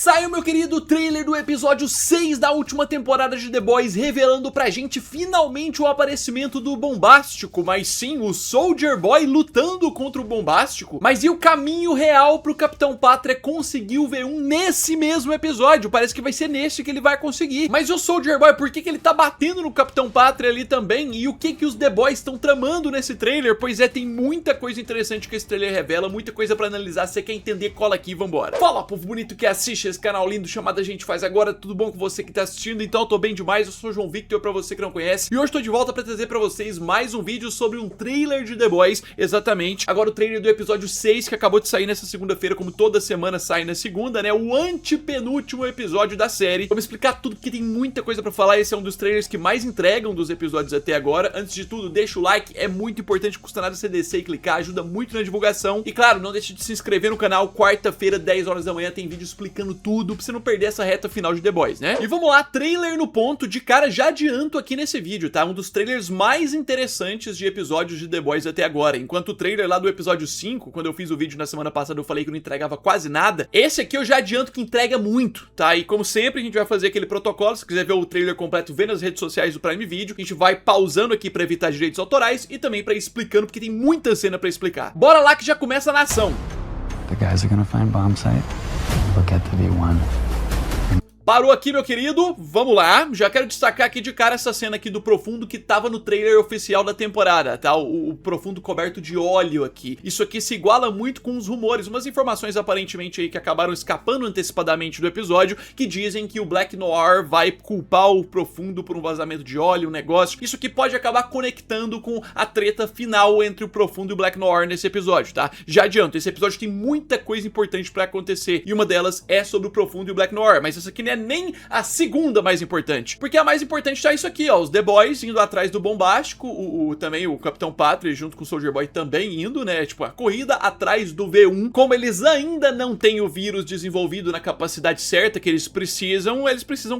Saiu, meu querido, trailer do episódio 6 da última temporada de The Boys, revelando pra gente finalmente o aparecimento do Bombástico, mas sim, o Soldier Boy lutando contra o Bombástico. Mas e o caminho real pro Capitão Pátria conseguir o V1 nesse mesmo episódio? Parece que vai ser nesse que ele vai conseguir. Mas e o Soldier Boy, por que ele tá batendo no Capitão Pátria ali também? E o que os The Boys estão tramando nesse trailer? Pois é, tem muita coisa interessante que esse trailer revela, muita coisa pra analisar. Se você quer entender, cola aqui e vambora. Fala, povo bonito que assiste esse canal lindo chamado A Gente Faz Agora, tudo bom com você que tá assistindo? Então eu tô bem demais, eu sou o João Victor, pra você que não conhece, e hoje tô de volta pra trazer pra vocês mais um vídeo sobre um trailer de The Boys, exatamente, agora o trailer do episódio 6, que acabou de sair nessa segunda-feira, como toda semana sai na segunda, né, o antepenúltimo episódio da série. Vamos explicar tudo porque tem muita coisa pra falar, esse é um dos trailers que mais entregam dos episódios até agora. Antes de tudo, deixa o like, é muito importante, custa nada você descer e clicar, ajuda muito na divulgação, e claro, não deixe de se inscrever no canal, quarta-feira, 10 horas da manhã, tem vídeo explicando tudo, pra você não perder essa reta final de The Boys, né? E vamos lá, trailer no ponto, de cara já adianto aqui nesse vídeo, tá? Um dos trailers mais interessantes de episódios de The Boys até agora. Enquanto o trailer lá do episódio 5, quando eu fiz o vídeo na semana passada eu falei que não entregava quase nada, esse aqui eu já adianto que entrega muito, tá? E como sempre a gente vai fazer aquele protocolo, se quiser ver o trailer completo, vê nas redes sociais do Prime Video, a gente vai pausando aqui pra evitar direitos autorais e também pra ir explicando, porque tem muita cena pra explicar. Bora lá que já começa na ação! The guys are gonna find bomb site. Look at the V1. Parou aqui, meu querido, vamos lá. Já quero destacar aqui de cara essa cena aqui do Profundo que tava no trailer oficial da temporada, tá? O Profundo coberto de óleo aqui. Isso aqui se iguala muito com os rumores, umas informações aparentemente aí que acabaram escapando antecipadamente do episódio, que dizem que o Black Noir vai culpar o Profundo por um vazamento de óleo, um negócio. Isso aqui pode acabar conectando com a treta final entre o Profundo e o Black Noir nesse episódio, tá? Já adianto, esse episódio tem muita coisa importante pra acontecer, e uma delas é sobre o Profundo e o Black Noir, mas essa aqui não é nem a segunda mais importante, porque a mais importante tá isso aqui, ó, os The Boys indo atrás do Bombástico, também o Capitão Pátria junto com o Soldier Boy também indo, né, tipo, a corrida atrás do V1. Como eles ainda não têm o vírus desenvolvido na capacidade certa que eles precisam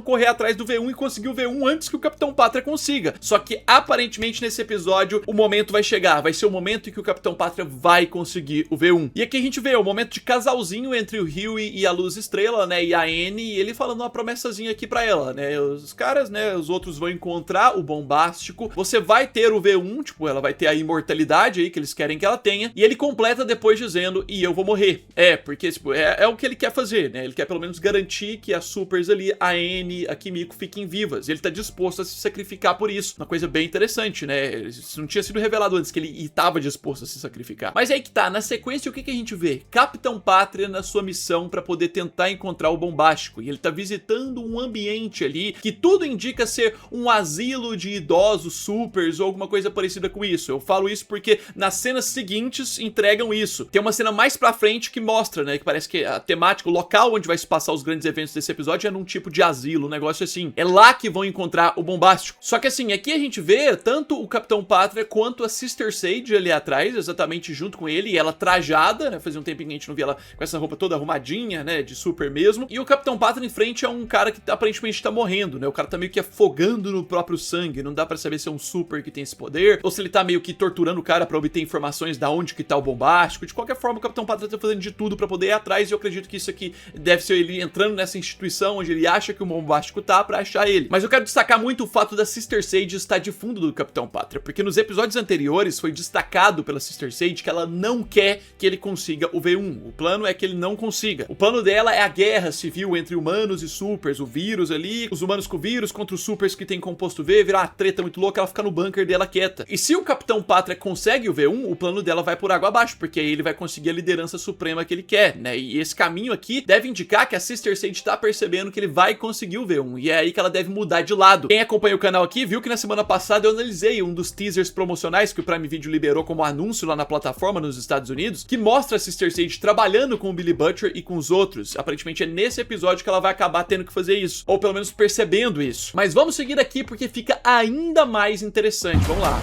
correr atrás do V1 e conseguir o V1 antes que o Capitão Pátria consiga. Só que aparentemente nesse episódio o momento vai chegar, vai ser o momento em que o Capitão Pátria vai conseguir o V1. E aqui a gente vê o momento de casalzinho entre o Hughie e a Luz Estrela, né, e a Annie, e ele falando uma promessazinha aqui pra ela, né, os caras, né, os outros vão encontrar o Bombástico, você vai ter o V1, tipo, ela vai ter a imortalidade aí que eles querem que ela tenha, e ele completa depois dizendo, e eu vou morrer. Porque, tipo, é o que ele quer fazer, né, ele quer pelo menos garantir que as supers ali, a Annie, a Kimiko fiquem vivas, e ele tá disposto a se sacrificar por isso, uma coisa bem interessante, né, isso não tinha sido revelado antes, que ele estava disposto a se sacrificar. Mas aí que tá, na sequência o que a gente vê? Capitão Pátria na sua missão pra poder tentar encontrar o Bombástico, e ele tá visitando um ambiente ali que tudo indica ser um asilo de idosos supers ou alguma coisa parecida com isso. Eu falo isso porque nas cenas seguintes entregam isso. Tem uma cena mais pra frente que mostra, né, que parece que a temática, o local onde vai se passar os grandes eventos desse episódio é num tipo de asilo, um negócio assim. É lá que vão encontrar o Bombástico. Só que assim, aqui a gente vê tanto o Capitão Pátria quanto a Sister Sage ali atrás, exatamente junto com ele, e ela trajada, né, fazia um tempinho que a gente não via ela com essa roupa toda arrumadinha, né, de super mesmo, e o Capitão Pátria em frente é um cara que aparentemente tá morrendo, né? O cara tá meio que afogando no próprio sangue, não dá pra saber se é um super que tem esse poder, ou se ele tá meio que torturando o cara pra obter informações da onde que tá o Bombástico. De qualquer forma, o Capitão Pátria tá fazendo de tudo pra poder ir atrás, e eu acredito que isso aqui deve ser ele entrando nessa instituição onde ele acha que o Bombástico tá, pra achar ele. Mas eu quero destacar muito o fato da Sister Sage estar de fundo do Capitão Pátria, porque nos episódios anteriores foi destacado pela Sister Sage que ela não quer que ele consiga o V1. O plano é que ele não consiga. O plano dela é a guerra civil entre humanos e supers, o vírus ali, os humanos com o vírus contra os supers que tem composto V, virar uma treta muito louca, ela fica no bunker dela quieta. E se o Capitão Pátria consegue o V1, o plano dela vai por água abaixo, porque aí ele vai conseguir a liderança suprema que ele quer, né? E esse caminho aqui deve indicar que a Sister Sage tá percebendo que ele vai conseguir o V1, e é aí que ela deve mudar de lado. Quem acompanha o canal aqui viu que na semana passada eu analisei um dos teasers promocionais que o Prime Video liberou como anúncio lá na plataforma nos Estados Unidos, que mostra a Sister Sage trabalhando com o Billy Butcher e com os outros. Aparentemente é nesse episódio que ela vai acabar tendo que fazer isso, ou pelo menos percebendo isso. Mas vamos seguir aqui porque fica ainda mais interessante. Vamos lá.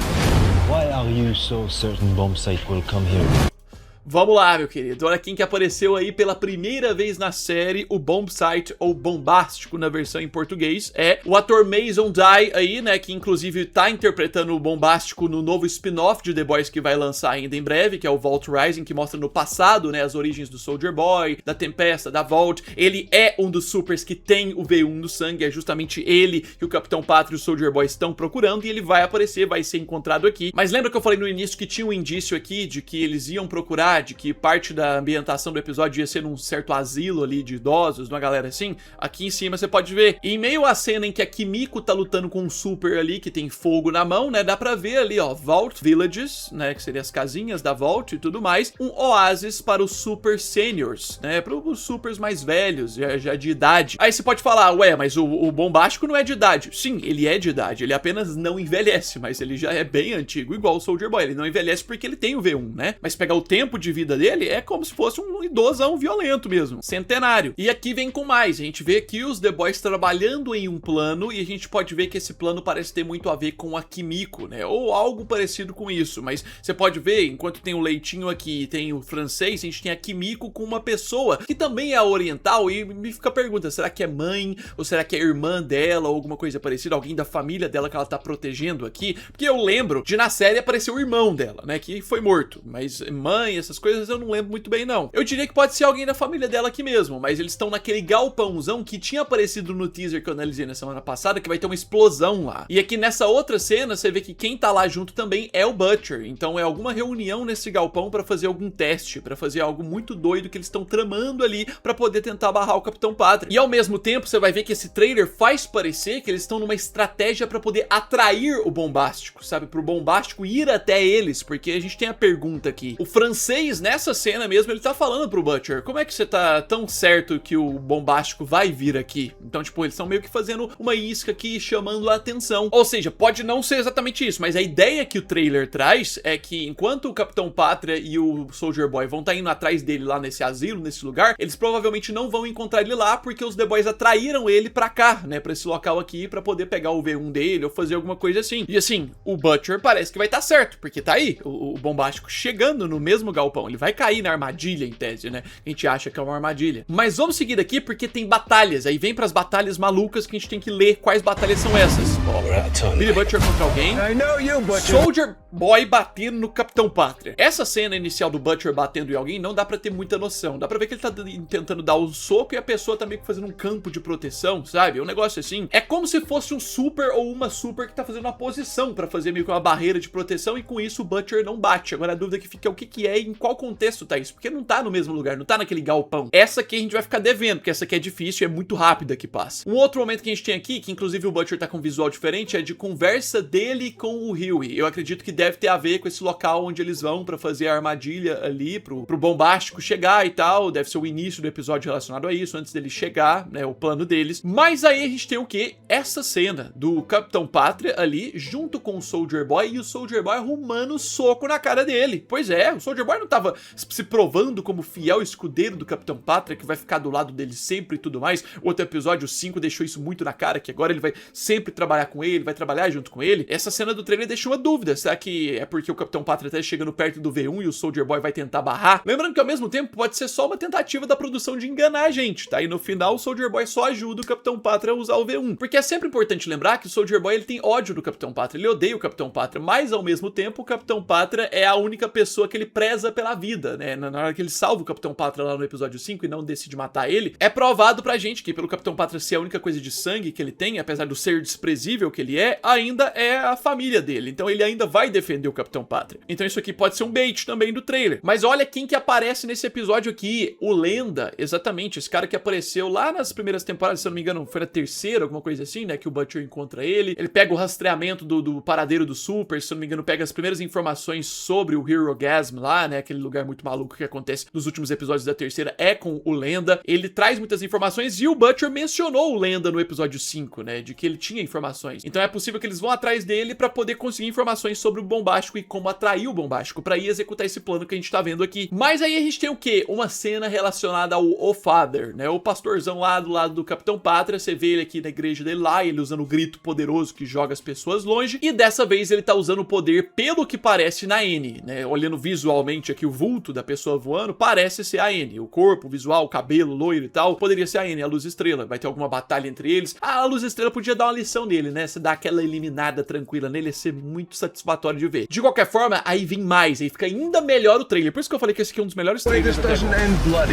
Why are you so certain bomb site will come here? Vamos lá, meu querido. Olha quem que apareceu aí pela primeira vez na série, o Bombsight, ou Bombástico na versão em português. É o ator Mason Dye aí, né, que inclusive tá interpretando o Bombástico no novo spin-off de The Boys que vai lançar ainda em breve, que é o Vault Rising, que mostra no passado, né, as origens do Soldier Boy, da Tempesta, da Vault. Ele é um dos supers que tem o V1 no sangue, é justamente ele que o Capitão Pátria e o Soldier Boy estão procurando, e ele vai aparecer, vai ser encontrado aqui. Mas lembra que eu falei no início que tinha um indício aqui de que eles iam procurar, de que parte da ambientação do episódio ia ser num certo asilo ali de idosos, uma galera assim? Aqui em cima você pode ver. E em meio à cena em que a Kimiko tá lutando com um super ali, que tem fogo na mão, né, dá pra ver ali, ó, Vault Villages, né, que seriam as casinhas da Vault e tudo mais, um oásis para os super seniors, né, para os supers mais velhos, já de idade. Aí você pode falar, ué, mas o Bombástico não é de idade. Sim, ele é de idade, ele apenas não envelhece, mas ele já é bem antigo, igual o Soldier Boy. Ele não envelhece porque ele tem o V1, né? Mas pegar o tempo de vida dele é como se fosse um idosão violento mesmo, centenário. E aqui vem com mais, a gente vê aqui os The Boys trabalhando em um plano, e a gente pode ver que esse plano parece ter muito a ver com a Kimiko, né? Ou algo parecido com isso, mas você pode ver, enquanto tem o Leitinho aqui e tem o francês, a gente tem a Kimiko com uma pessoa que também é oriental, e me fica a pergunta, será que é mãe, ou será que é irmã dela, ou alguma coisa parecida, alguém da família dela que ela tá protegendo aqui? Porque eu lembro de na série aparecer o irmão dela, né, que foi morto, mas mãe, essas coisas eu não lembro muito bem não. Eu diria que pode ser alguém da família dela aqui mesmo, mas eles estão naquele galpãozão que tinha aparecido no teaser que eu analisei na semana passada, que vai ter uma explosão lá. E aqui nessa outra cena, você vê que quem tá lá junto também é o Butcher, então é alguma reunião nesse galpão pra fazer algum teste, pra fazer algo muito doido que eles estão tramando ali pra poder tentar barrar o Capitão Pátria. E ao mesmo tempo, você vai ver que esse trailer faz parecer que eles estão numa estratégia pra poder atrair o Bombástico, sabe? Pro Bombástico ir até eles, porque a gente tem a pergunta aqui. O francês, nessa cena mesmo, ele tá falando pro Butcher, como é que você tá tão certo que o Bombástico vai vir aqui? Então, tipo, eles estão meio que fazendo uma isca aqui, chamando a atenção. Ou seja, pode não ser exatamente isso, mas a ideia que o trailer traz é que enquanto o Capitão Pátria e o Soldier Boy vão estar indo atrás dele lá nesse asilo, nesse lugar, eles provavelmente não vão encontrar ele lá, porque os The Boys atraíram ele pra cá, né, pra esse local aqui, pra poder pegar o V1 dele ou fazer alguma coisa assim. E assim, o Butcher parece que vai estar certo, porque tá aí, o Bombástico chegando no mesmo galpão, ele vai cair na armadilha em tese, né, a gente acha que é uma armadilha. Mas vamos seguir daqui porque tem batalhas, aí vem pras batalhas malucas que a gente tem que ler quais batalhas são essas. Ó, Billy Butcher contra alguém, Soldier Boy batendo no Capitão Pátria. Essa cena inicial do Butcher batendo em alguém não dá pra ter muita noção, dá pra ver que ele tá tentando dar um soco e a pessoa tá meio que fazendo um campo de proteção, sabe? Um negócio assim, é como se fosse um super ou uma super que tá fazendo uma posição pra fazer meio que uma barreira de proteção, e com isso o Butcher não bate. Agora a dúvida que fica é o que é e em qual contexto tá isso, porque não tá no mesmo lugar, não tá naquele galpão. Essa aqui a gente vai ficar devendo, porque essa aqui é difícil e é muito rápida que passa. Um outro momento que a gente tem aqui, que inclusive o Butcher tá com um visual diferente, é de conversa dele com o Huey. Eu acredito que deve ter a ver com esse local onde eles vão pra fazer a armadilha ali, pro Bombástico chegar e tal, deve ser o início do episódio relacionado a isso, antes dele chegar, né, o plano deles. Mas aí a gente tem o quê? Essa cena do Capitão Pátria ali, junto com o Soldier Boy, e o Soldier Boy arrumando soco na cara dele. Pois é, o Soldier Boy não tava se provando como fiel escudeiro do Capitão Pátria, que vai ficar do lado dele sempre e tudo mais. O outro episódio, o 5, deixou isso muito na cara, que agora ele vai sempre trabalhar com ele, vai trabalhar junto com ele. Essa cena do trailer deixa uma dúvida, será que é porque o Capitão Pátria tá chegando perto do V1 e o Soldier Boy vai tentar barrar? Lembrando que ao mesmo tempo pode ser só uma tentativa da produção de enganar a gente, tá? E no final o Soldier Boy só ajuda o Capitão Pátria a usar o V1. Porque é sempre importante lembrar que o Soldier Boy, ele tem ódio do Capitão Pátria, ele odeia o Capitão Pátria, mas ao mesmo tempo o Capitão Pátria é a única pessoa que ele preza pela vida, né? Na hora que ele salva o Capitão Pátria lá no episódio 5 e não decide matar ele, é provado pra gente que pelo Capitão Pátria ser a única coisa de sangue que ele tem, apesar do ser desprezível que ele é, ainda é a família dele, então ele ainda vai defender o Capitão Pátria. Então isso aqui pode ser um bait também do trailer. Mas olha quem que aparece nesse episódio aqui, o Lenda, exatamente, esse cara que apareceu lá nas primeiras temporadas, se eu não me engano foi na terceira, alguma coisa assim, né, que o Butcher encontra ele pega o rastreamento do paradeiro do Super, se eu não me engano pega as primeiras informações sobre o Herogasm lá, né, aquele lugar muito maluco que acontece nos últimos episódios da terceira, é com o Lenda, ele traz muitas informações e o Butcher mencionou o Lenda no episódio 5, né, de que ele tinha informações, então é possível que eles vão atrás dele pra poder conseguir informações sobre o Bombástico e como atrair o Bombástico pra ir executar esse plano que a gente tá vendo aqui. Mas aí a gente tem o quê? Uma cena relacionada ao O Father, né, o pastorzão lá do lado do Capitão Pátria, você vê ele aqui na igreja dele lá, ele usando o grito poderoso que joga as pessoas longe, e dessa vez ele tá usando o poder, pelo que parece, na N, né, olhando visualmente aqui, o vulto da pessoa voando, parece ser a Annie. O corpo, o visual, o cabelo, loiro e tal, poderia ser a Annie, a Luz Estrela. Vai ter alguma batalha entre eles. A Luz Estrela podia dar uma lição nele, né? Você dá aquela eliminada tranquila nele, ia ser muito satisfatório de ver. De qualquer forma, aí vem mais, aí fica ainda melhor o trailer. Por isso que eu falei que esse aqui é um dos melhores trailers até agora.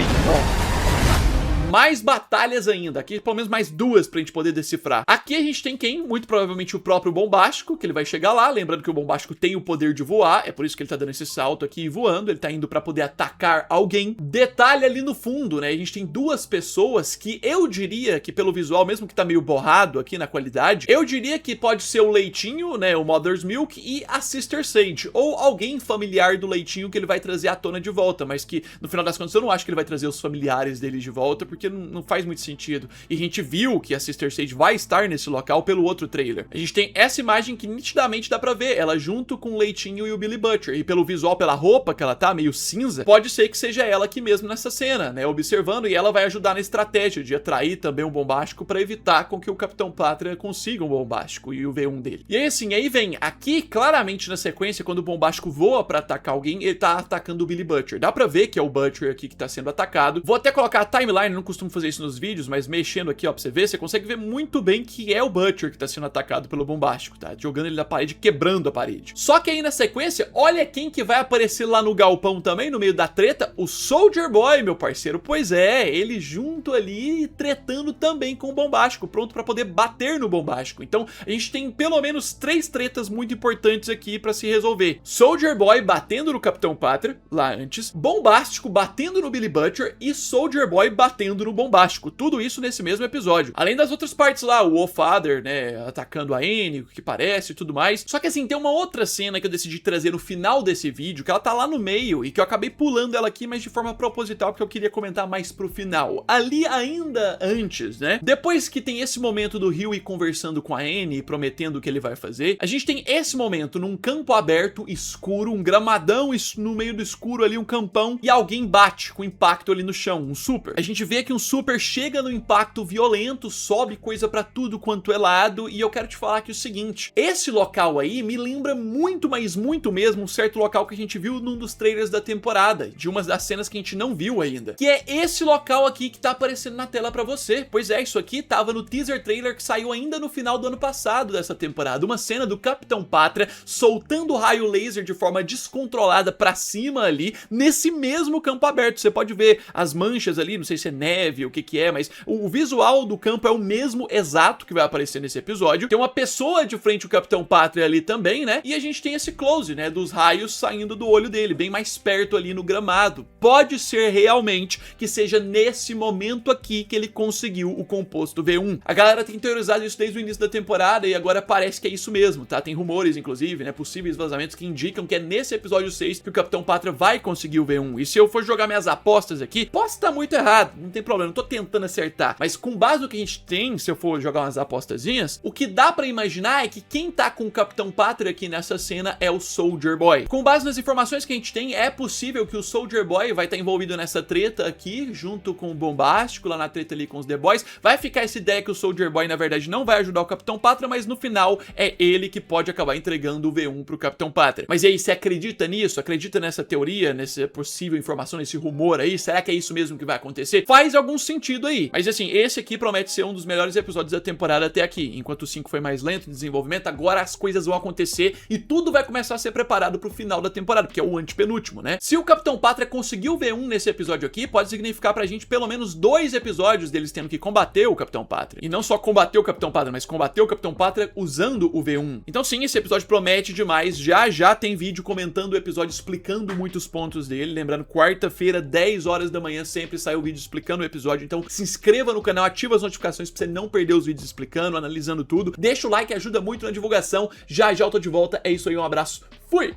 Mais batalhas ainda, aqui pelo menos mais duas pra gente poder decifrar. Aqui a gente tem quem? Muito provavelmente o próprio Bombástico, que ele vai chegar lá, lembrando que o Bombástico tem o poder de voar, é por isso que ele tá dando esse salto aqui e voando, ele tá indo pra poder atacar alguém. Detalhe ali no fundo, né, a gente tem duas pessoas que eu diria que pelo visual, mesmo que tá meio borrado aqui na qualidade, eu diria que pode ser o Leitinho, né, o Mother's Milk e a Sister Sage, ou alguém familiar do Leitinho que ele vai trazer à tona de volta, mas que no final das contas eu não acho que ele vai trazer os familiares dele de volta, porque não faz muito sentido. E a gente viu que a Sister Sage vai estar nesse local pelo outro trailer. A gente tem essa imagem que nitidamente dá pra ver, ela junto com o Leitinho e o Billy Butcher. E pelo visual, pela roupa que ela tá, meio cinza, pode ser que seja ela aqui mesmo nessa cena, né, observando, e ela vai ajudar na estratégia de atrair também um Bombástico pra evitar com que o Capitão Pátria consiga um Bombástico e o V1 dele. E aí assim, aí vem aqui claramente na sequência, quando o Bombástico voa pra atacar alguém, ele tá atacando o Billy Butcher. Dá pra ver que é o Butcher aqui que tá sendo atacado. Vou até colocar a timeline, não costumo fazer isso nos vídeos, mas mexendo aqui, ó, pra você ver, você consegue ver muito bem que é o Butcher que tá sendo atacado pelo Bombástico, tá? Jogando ele na parede, quebrando a parede. Só que aí na sequência, olha quem que vai aparecer lá no galpão também, no meio da treta, o Soldier Boy, meu parceiro. Pois é, ele junto ali, tretando também com o Bombástico, pronto pra poder bater no Bombástico. Então, a gente tem pelo menos 3 tretas muito importantes aqui pra se resolver. Soldier Boy batendo no Capitão Pátria, lá antes, Bombástico batendo no Billy Butcher e Soldier Boy batendo no Bombástico. Tudo isso nesse mesmo episódio. Além das outras partes lá, o All-Father, né, atacando a Annie, o que parece e tudo mais. Só que assim, tem uma outra cena que eu decidi trazer no final desse vídeo, que ela tá lá no meio e que eu acabei pulando ela aqui, mas de forma proposital, porque eu queria comentar mais pro final. Ali ainda antes, né, depois que tem esse momento do Hughie conversando com a Annie, prometendo o que ele vai fazer, a gente tem esse momento num campo aberto, escuro, um gramadão no meio do escuro ali, um campão, e alguém bate com impacto ali no chão, um super. A gente vê que um super chega no impacto violento, sobe coisa pra tudo quanto é lado, e eu quero te falar aqui o seguinte, esse local aí me lembra muito, mas muito mesmo, um certo local que a gente viu num dos trailers da temporada, de umas das cenas que a gente não viu ainda, que é esse local aqui que tá aparecendo na tela pra você. Pois é, isso aqui tava no teaser trailer que saiu ainda no final do ano passado dessa temporada, uma cena do Capitão Pátria soltando raio laser de forma descontrolada pra cima ali, nesse mesmo campo aberto. Você pode ver as manchas ali, não sei se é neve, o que é, mas o visual do campo é o mesmo exato que vai aparecer nesse episódio. Tem uma pessoa de frente ao Capitão Pátria ali também, né? E a gente tem esse close, né, dos raios saindo do olho dele, bem mais perto ali no gramado. Pode ser realmente que seja nesse momento aqui que ele conseguiu o composto V1. A galera tem teorizado isso desde o início da temporada e agora parece que é isso mesmo, tá? Tem rumores, inclusive, né, possíveis vazamentos que indicam que é nesse episódio 6 que o Capitão Pátria vai conseguir o V1. E se eu for jogar minhas apostas aqui, posso estar muito errado, não tem problema, não tô tentando acertar, mas com base no que a gente tem, se eu for jogar umas apostazinhas, o que dá pra imaginar é que quem tá com o Capitão Pátria aqui nessa cena é o Soldier Boy. Com base nas informações que a gente tem, é possível que o Soldier Boy vai estar envolvido nessa treta aqui, junto com o Bombástico, lá na treta ali com os The Boys. Vai ficar essa ideia que o Soldier Boy, na verdade, não vai ajudar o Capitão Pátria, mas no final é ele que pode acabar entregando o V1 pro Capitão Pátria. Mas e aí, você acredita nisso? Acredita nessa teoria, nessa possível informação, nesse rumor aí? Será que é isso mesmo que vai acontecer? Faz algum sentido aí. Mas assim, esse aqui promete ser um dos melhores episódios da temporada até aqui. Enquanto o 5 foi mais lento de desenvolvimento, agora as coisas vão acontecer e tudo vai começar a ser preparado pro final da temporada, porque é o antepenúltimo, né? Se o Capitão Pátria conseguiu o V1 nesse episódio aqui, pode significar pra gente pelo menos 2 episódios deles tendo que combater o Capitão Pátria. E não só combater o Capitão Pátria, mas combater o Capitão Pátria usando o V1. Então sim, esse episódio promete demais. Já tem vídeo comentando o episódio, explicando muitos pontos dele. Lembrando, quarta-feira, 10 horas da manhã, sempre sai o vídeo explicando o episódio. Então se inscreva no canal, ativa as notificações pra você não perder os vídeos explicando, analisando tudo. Deixa o like, ajuda muito na divulgação. Já eu tô de volta. É isso aí, um abraço. Fui!